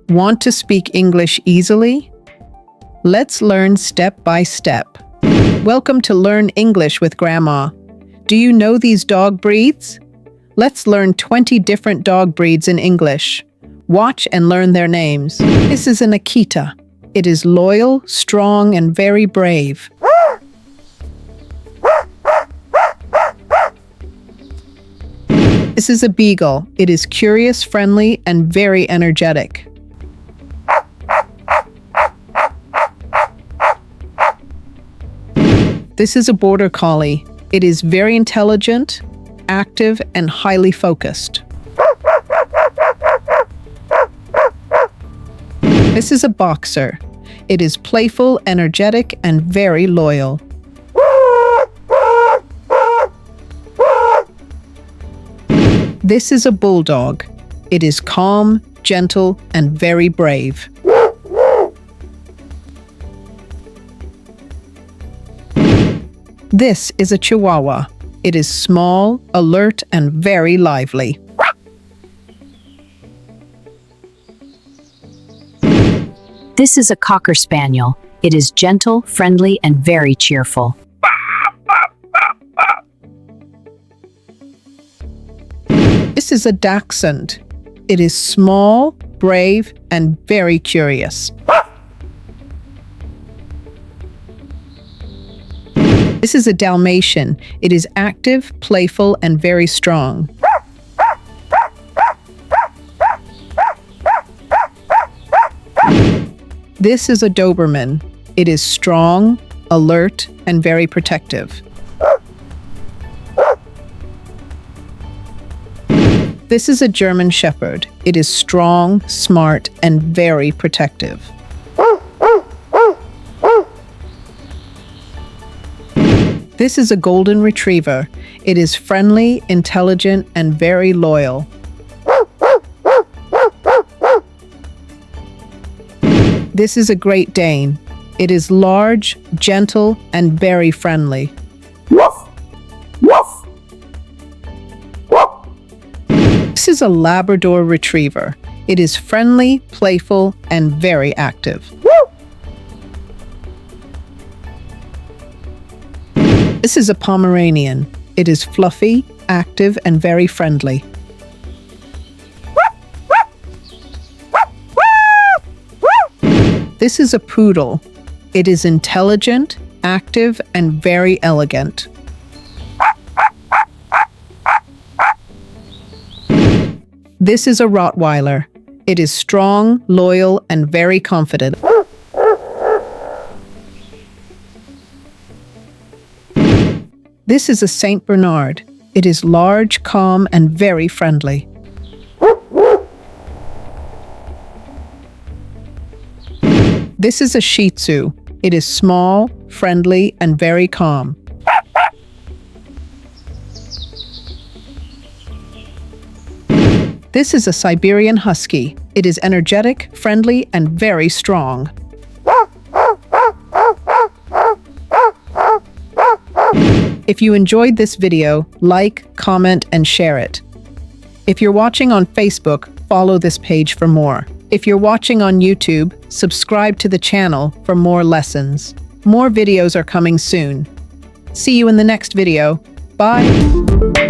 Want to speak English easily? Let's learn step by step. Welcome to Learn English with Grandma. Do you know these dog breeds? Let's learn 20 different dog breeds in English. Watch and learn their names. This is an Akita. It is loyal, strong, and very brave. This is a Beagle. It is curious, friendly, and very energetic. This is a Border Collie. It is very intelligent, active, and highly focused. This is a Boxer. It is playful, energetic, and very loyal. This is a Bulldog. It is calm, gentle, and very brave. This is a Chihuahua. It is small, alert, and very lively. This is a Cocker Spaniel. It is gentle, friendly, and very cheerful. This is a Dachshund. It is small, brave, and very curious. This is a Dalmatian. It is active, playful, and very strong. This is a Doberman. It is strong, alert, and very protective. This is a German Shepherd. It is strong, smart, and very protective. This is a Golden Retriever. It is friendly, intelligent, and very loyal. This is a Great Dane. It is large, gentle, and very friendly. This is a Labrador Retriever. It is friendly, playful, and very active. This is a Pomeranian. It is fluffy, active, and very friendly. This is a Poodle. It is intelligent, active, and very elegant. This is a Rottweiler. It is strong, loyal, and very confident. This is a Saint Bernard. It is large, calm, and very friendly. This is a Shih Tzu. It is small, friendly, and very calm. This is a Siberian Husky. It is energetic, friendly, and very strong. If you enjoyed this video, like, comment, and share it. If you're watching on Facebook, follow this page for more. If you're watching on YouTube, subscribe to the channel for more lessons. More videos are coming soon. See you in the next video. Bye!